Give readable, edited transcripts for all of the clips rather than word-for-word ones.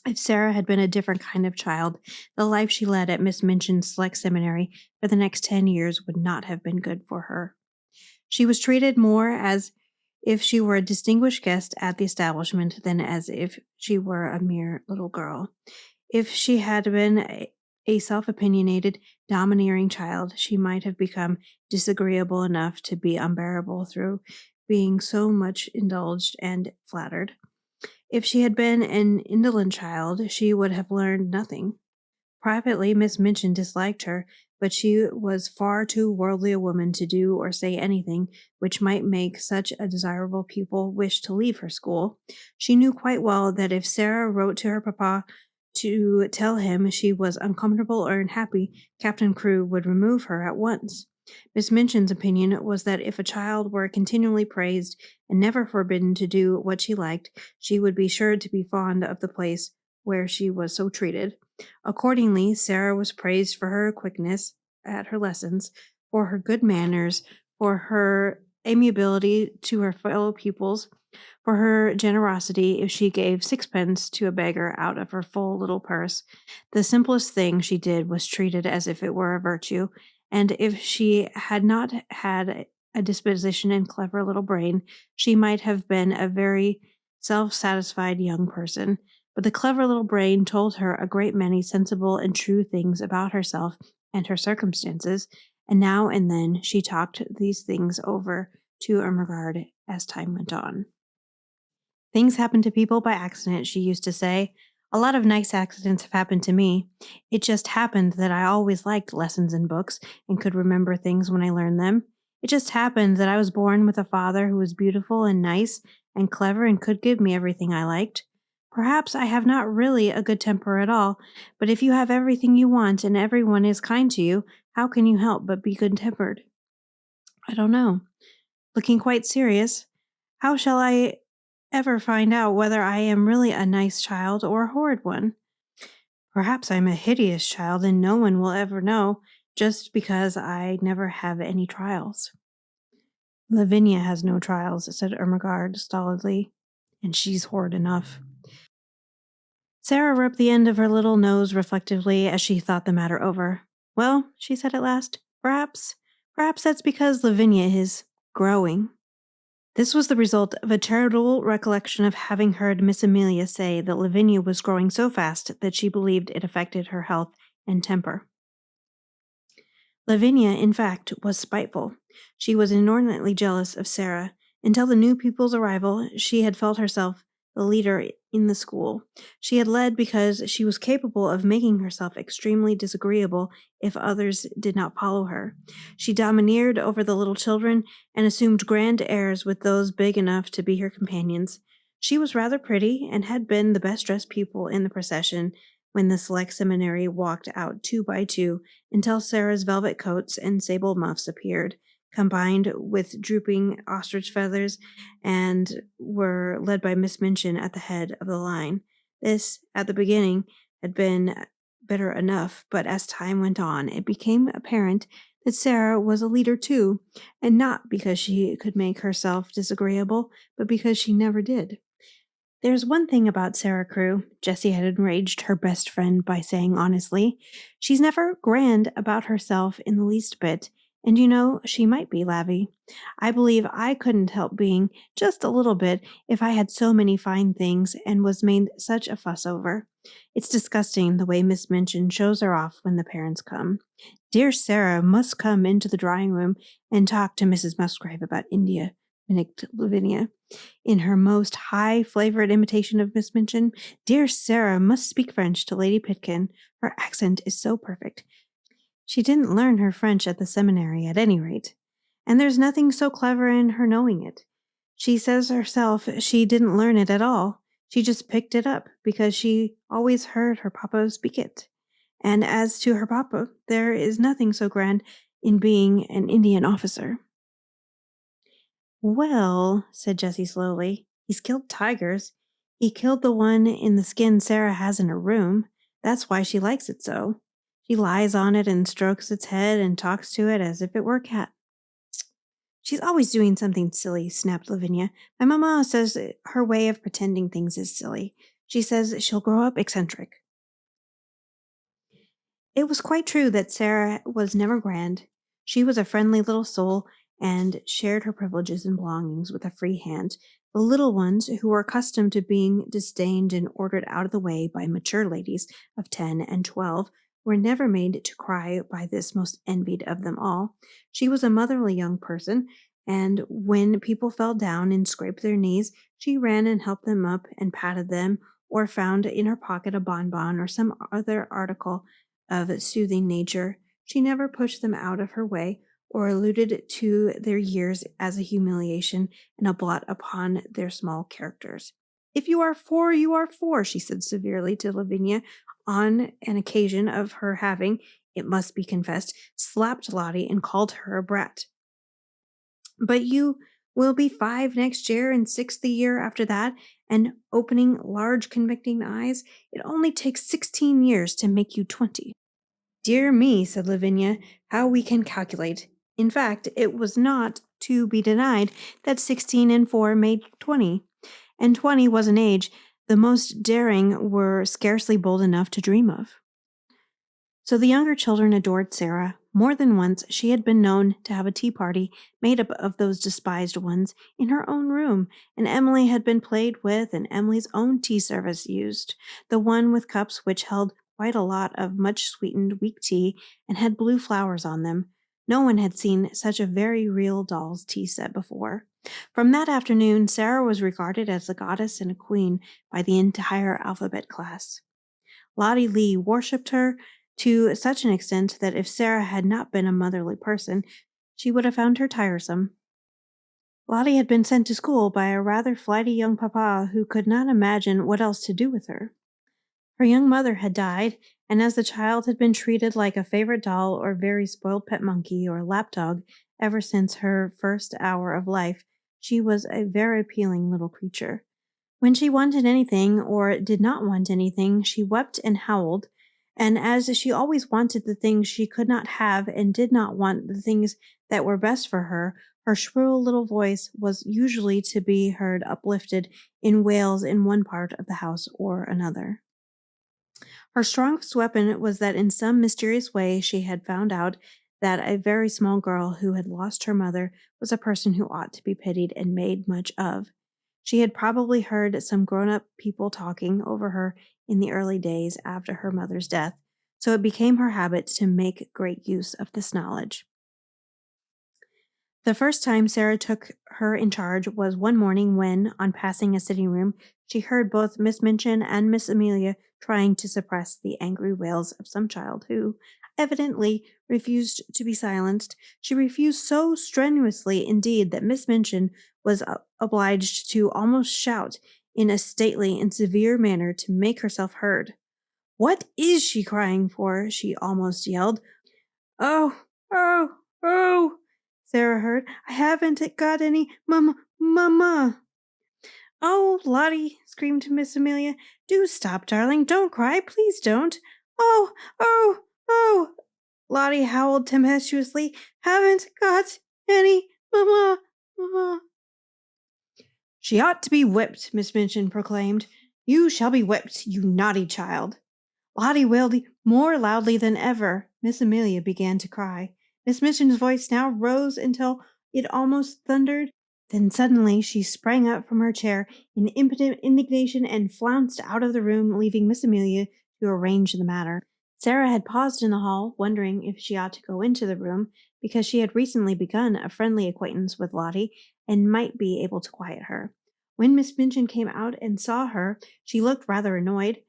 If Sarah had been a different kind of child, the life she led at Miss Minchin's select seminary for the next 10 years would not have been good for her. She was treated more as if she were a distinguished guest at the establishment than as if she were a mere little girl. If she had been a self-opinionated, domineering child, she might have become disagreeable enough to be unbearable through being so much indulged and flattered. If she had been an indolent child, she would have learned nothing. Privately, Miss Minchin disliked her, but she was far too worldly a woman to do or say anything which might make such a desirable pupil wish to leave her school. She knew quite well that if Sarah wrote to her papa to tell him she was uncomfortable or unhappy, Captain Crewe would remove her at once. Miss Minchin's opinion was that if a child were continually praised and never forbidden to do what she liked, she would be sure to be fond of the place where she was so treated. Accordingly, Sarah was praised for her quickness at her lessons, for her good manners, for her amiability to her fellow pupils, for her generosity if she gave sixpence to a beggar out of her full little purse. The simplest thing she did was treated as if it were a virtue, and if she had not had a disposition and clever little brain, she might have been a very self-satisfied young person. But the clever little brain told her a great many sensible and true things about herself and her circumstances, and now and then she talked these things over to Ermengarde as time went on. Things happen to people by accident, she used to say. A lot of nice accidents have happened to me. It just happened that I always liked lessons and books and could remember things when I learned them. It just happened that I was born with a father who was beautiful and nice and clever and could give me everything I liked. Perhaps I have not really a good temper at all, but if you have everything you want and everyone is kind to you, how can you help but be good-tempered? I don't know. Looking quite serious, how shall I ever find out whether I am really a nice child or a horrid one? Perhaps I'm a hideous child and no one will ever know, just because I never have any trials. Lavinia has no trials, said Ermengarde stolidly, and she's horrid enough. Sarah rubbed the end of her little nose reflectively as she thought the matter over. Well, she said at last, perhaps that's because Lavinia is growing. This was the result of a charitable recollection of having heard Miss Amelia say that Lavinia was growing so fast that she believed it affected her health and temper. Lavinia, in fact, was spiteful. She was inordinately jealous of Sarah. Until the new pupil's arrival, she had felt herself the leader in the school. She had led because she was capable of making herself extremely disagreeable if others did not follow her. She domineered over the little children and assumed grand airs with those big enough to be her companions. She was rather pretty and had been the best-dressed pupil in the procession when the select seminary walked out 2 by 2 until Sarah's velvet coats and sable muffs appeared, combined with drooping ostrich feathers, and were led by Miss Minchin at the head of the line. This, at the beginning, had been better enough, but as time went on, it became apparent that Sarah was a leader too, and not because she could make herself disagreeable, but because she never did. There's one thing about Sarah Crewe, Jessie had enraged her best friend by saying honestly. She's never grand about herself in the least bit, and you know, she might be, Lavvy. I believe I couldn't help being, just a little bit, if I had so many fine things and was made such a fuss over. It's disgusting the way Miss Minchin shows her off when the parents come. Dear Sarah must come into the drawing-room and talk to Mrs. Musgrave about India, mimicked Lavinia. In her most high-flavored imitation of Miss Minchin, dear Sarah must speak French to Lady Pitkin. Her accent is so perfect. She didn't learn her French at the seminary, at any rate. And there's nothing so clever in her knowing it. She says herself she didn't learn it at all. She just picked it up because she always heard her papa speak it. And as to her papa, there is nothing so grand in being an Indian officer. Well, said Jessie slowly, he's killed tigers. He killed the one in the skin Sarah has in her room. That's why she likes it so. She lies on it and strokes its head and talks to it as if it were a cat. She's always doing something silly, snapped Lavinia. My mamma says her way of pretending things is silly. She says she'll grow up eccentric. It was quite true that Sarah was never grand. She was a friendly little soul and shared her privileges and belongings with a free hand. The little ones, who were accustomed to being disdained and ordered out of the way by mature ladies of 10 and 12, were never made to cry by this most envied of them all. She was a motherly young person, and when people fell down and scraped their knees, she ran and helped them up and patted them, or found in her pocket a bonbon or some other article of soothing nature. She never pushed them out of her way or alluded to their years as a humiliation and a blot upon their small characters. If you are four, you are four, she said severely to Lavinia on an occasion of her having, it must be confessed, slapped Lottie and called her a brat. But you will be 5 next year and 6 the year after that, and opening large convicting eyes, it only takes 16 years to make you 20. Dear me, said Lavinia, how we can calculate. In fact, it was not to be denied that 16 and 4 made 20, and 20 was an age the most daring were scarcely bold enough to dream of. So the younger children adored Sarah. More than once she had been known to have a tea party made up of those despised ones in her own room, and Emily had been played with and Emily's own tea service used, the one with cups which held quite a lot of much sweetened weak tea and had blue flowers on them. No one had seen such a very real doll's tea set before. From that afternoon, Sarah was regarded as a goddess and a queen by the entire alphabet class. Lottie Lee worshipped her to such an extent that if Sarah had not been a motherly person, she would have found her tiresome. Lottie had been sent to school by a rather flighty young papa who could not imagine what else to do with her. Her young mother had died, and as the child had been treated like a favorite doll or very spoiled pet monkey or lapdog ever since her first hour of life, she was a very appealing little creature. When she wanted anything or did not want anything, she wept and howled, and as she always wanted the things she could not have and did not want the things that were best for her, her shrill little voice was usually to be heard uplifted in wails in one part of the house or another. Her strongest weapon was that in some mysterious way she had found out that a very small girl who had lost her mother was a person who ought to be pitied and made much of. She had probably heard some grown-up people talking over her in the early days after her mother's death, so it became her habit to make great use of this knowledge. The first time Sarah took her in charge was one morning when, on passing a sitting room, she heard both Miss Minchin and Miss Amelia trying to suppress the angry wails of some child who, evidently, refused to be silenced. She refused so strenuously, indeed, that Miss Minchin was obliged to almost shout in a stately and severe manner to make herself heard. "What is she crying for?" she almost yelled. "Oh, oh, oh!" Sarah heard. "I haven't got any mamma." "Oh, Lottie," screamed Miss Amelia, "do stop, darling. Don't cry. Please don't." "Oh, oh, oh!" Lottie howled tempestuously. "Haven't got any mamma." "She ought to be whipped," Miss Minchin proclaimed. "You shall be whipped, you naughty child." Lottie wailed more loudly than ever. Miss Amelia began to cry. Miss Minchin's voice now rose until it almost thundered. Then suddenly she sprang up from her chair in impotent indignation and flounced out of the room, leaving Miss Amelia to arrange the matter. Sarah had paused in the hall, wondering if she ought to go into the room, because she had recently begun a friendly acquaintance with Lottie and might be able to quiet her. When Miss Minchin came out and saw her, she looked rather annoyed.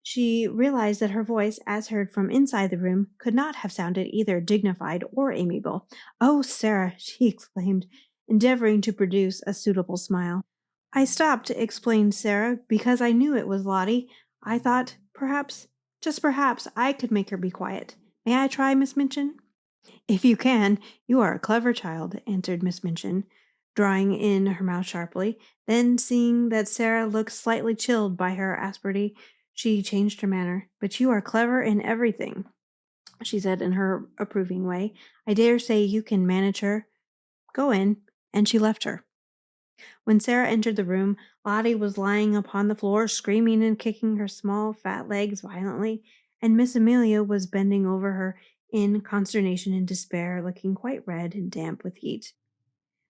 She realized that her voice, as heard from inside the room, could not have sounded either dignified or amiable. "Oh, Sarah," she exclaimed, endeavoring to produce a suitable smile. "I stopped," explained Sarah, "because I knew it was Lottie. I thought, perhaps, just perhaps, I could make her be quiet. May I try, Miss Minchin?" "If you can, you are a clever child," answered Miss Minchin, drawing in her mouth sharply. Then, seeing that Sarah looked slightly chilled by her asperity, she changed her manner. "But you are clever in everything," she said in her approving way. "I dare say you can manage her. Go in." And she left her. When Sarah entered the room, Lottie was lying upon the floor, screaming and kicking her small, fat legs violently, and Miss Amelia was bending over her in consternation and despair, looking quite red and damp with heat.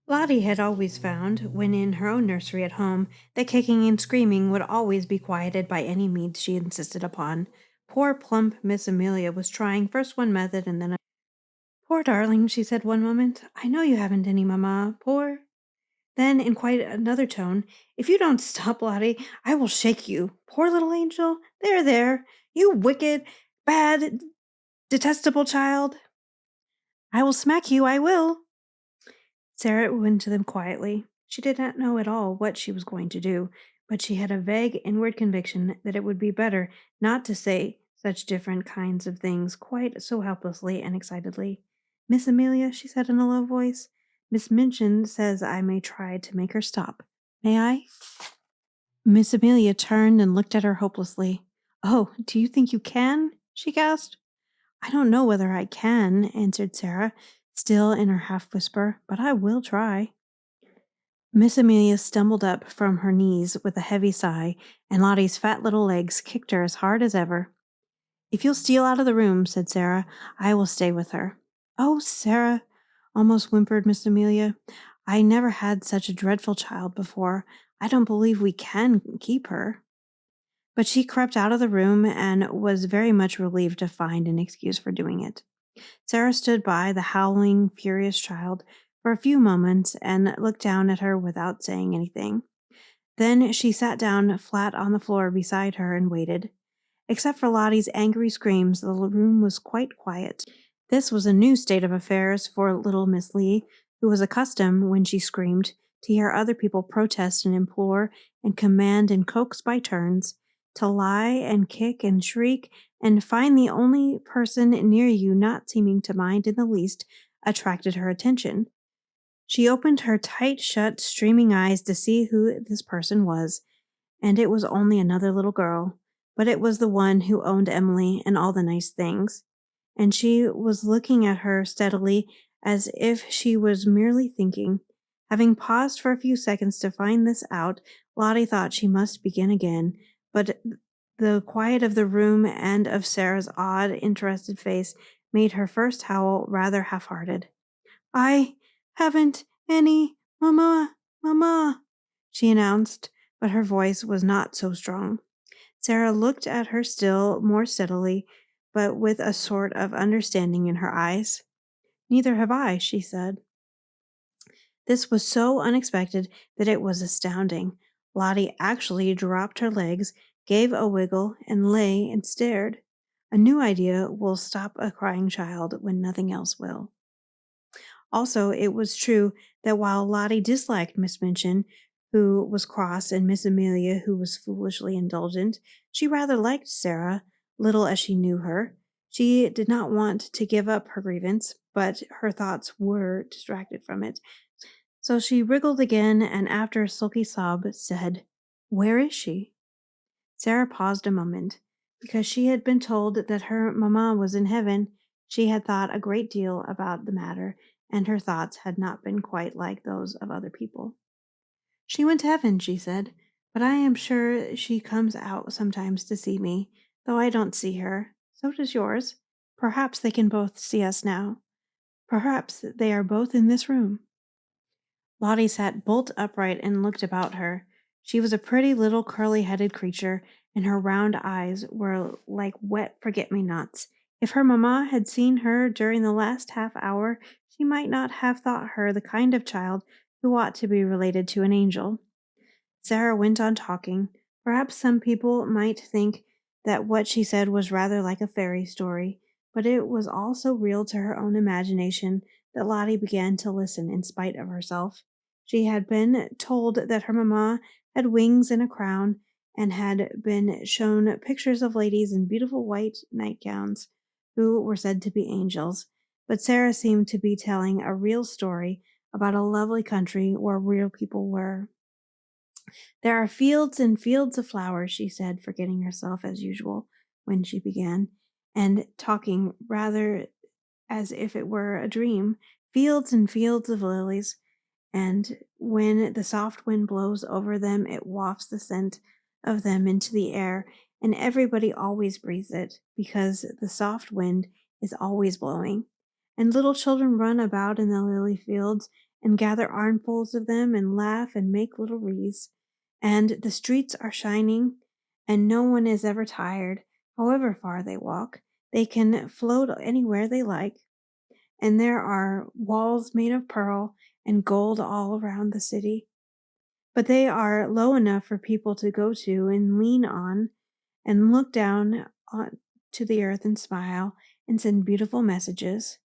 Lottie had always found, when in her own nursery at home, that kicking and screaming would always be quieted by any means she insisted upon. Poor plump Miss Amelia was trying first one method and then another. Poor darling, she said one moment. I know you haven't any, mamma. Poor. Then, in quite another tone, if you don't stop, Lottie, I will shake you. Poor little angel. There, there. You wicked, bad, detestable child. I will smack you, I will. Sarah went to them quietly. She did not know at all what she was going to do, but she had a vague inward conviction that it would be better not to say such different kinds of things quite so helplessly and excitedly. Miss Amelia, she said in a low voice, Miss Minchin says I may try to make her stop. May I? Miss Amelia turned and looked at her hopelessly. Oh, do you think you can? She gasped. I don't know whether I can, answered Sarah, still in her half whisper, but I will try. Miss Amelia stumbled up from her knees with a heavy sigh, and Lottie's fat little legs kicked her as hard as ever. If you'll steal out of the room, said Sarah, I will stay with her. Oh, Sarah, almost whimpered Miss Amelia, I never had such a dreadful child before. I don't believe we can keep her. But she crept out of the room and was very much relieved to find an excuse for doing it. Sarah stood by the howling, furious child for a few moments and looked down at her without saying anything. Then she sat down flat on the floor beside her and waited. Except for Lottie's angry screams, the room was quite quiet. This was a new state of affairs for little Miss Lee, who was accustomed, when she screamed, to hear other people protest and implore and command and coax by turns, to lie and kick and shriek, and find the only person near you not seeming to mind in the least attracted her attention. She opened her tight-shut, streaming eyes to see who this person was, and it was only another little girl, but it was the one who owned Emily and all the nice things, and she was looking at her steadily as if she was merely thinking. Having paused for a few seconds to find this out, Lottie thought she must begin again, but the quiet of the room and of Sarah's odd, interested face made her first howl rather half-hearted. I haven't any, Mamma, she announced, but her voice was not so strong. Sarah looked at her still more steadily, but with a sort of understanding in her eyes. Neither have I, she said. This was so unexpected that it was astounding. Lottie actually dropped her legs, gave a wiggle, and lay and stared. A new idea will stop a crying child when nothing else will. Also, it was true that while Lottie disliked Miss Minchin, who was cross, and Miss Amelia, who was foolishly indulgent, she rather liked Sarah, little as she knew her. She did not want to give up her grievance, but her thoughts were distracted from it. So she wriggled again, and after a sulky sob, said, Where is she? Sarah paused a moment. Because she had been told that her mamma was in heaven, she had thought a great deal about the matter, and her thoughts had not been quite like those of other people. She went to heaven, she said, but I am sure she comes out sometimes to see me, though I don't see her. So does yours. Perhaps they can both see us now. Perhaps they are both in this room. Lottie sat bolt upright and looked about her. She was a pretty little curly-headed creature, and her round eyes were like wet forget-me-nots. If her mamma had seen her during the last half hour, she might not have thought her the kind of child who ought to be related to an angel. Sarah went on talking. Perhaps some people might think that what she said was rather like a fairy story, but it was all so real to her own imagination that Lottie began to listen in spite of herself. She had been told that her mamma had wings and a crown, and had been shown pictures of ladies in beautiful white nightgowns who were said to be angels, but Sarah seemed to be telling a real story about a lovely country where real people were. There are fields and fields of flowers, she said, forgetting herself as usual when she began, and talking rather as if it were a dream. Fields and fields of lilies, and when the soft wind blows over them, it wafts the scent of them into the air, and everybody always breathes it because the soft wind is always blowing. And little children run about in the lily fields and gather armfuls of them and laugh and make little wreaths. And the streets are shining, and no one is ever tired, however far they walk. They can float anywhere they like. And there are walls made of pearl and gold all around the city. But they are low enough for people to go to and lean on and look down to the earth and smile and send beautiful messages.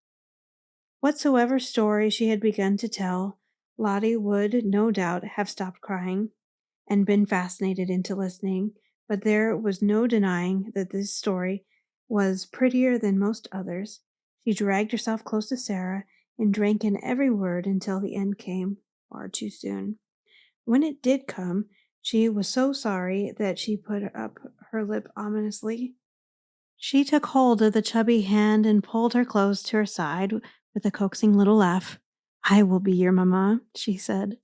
Whatsoever story she had begun to tell, Lottie would no doubt have stopped crying and been fascinated into listening, but there was no denying that this story was prettier than most others. She dragged herself close to Sarah and drank in every word until the end came far too soon. When it did come, she was so sorry that she put up her lip ominously. She took hold of the chubby hand and pulled her close to her side with a coaxing little laugh. "I will be your mamma," she said.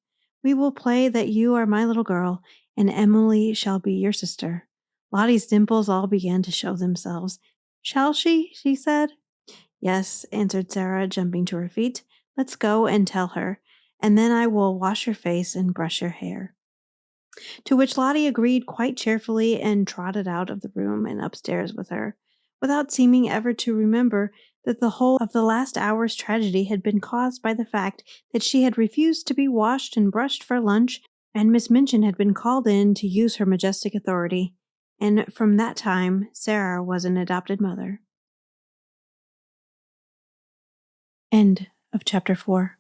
"We will play that you are my little girl, and Emily shall be your sister." Lottie's dimples all began to show themselves. "Shall she?" she said. "Yes," answered Sarah, jumping to her feet. "Let's go and tell her, and then I will wash your face and brush your hair." To which Lottie agreed quite cheerfully and trotted out of the room and upstairs with her, without seeming ever to remember that the whole of the last hour's tragedy had been caused by the fact that she had refused to be washed and brushed for lunch, and Miss Minchin had been called in to use her majestic authority. And from that time, Sarah was an adopted mother. End of chapter 4.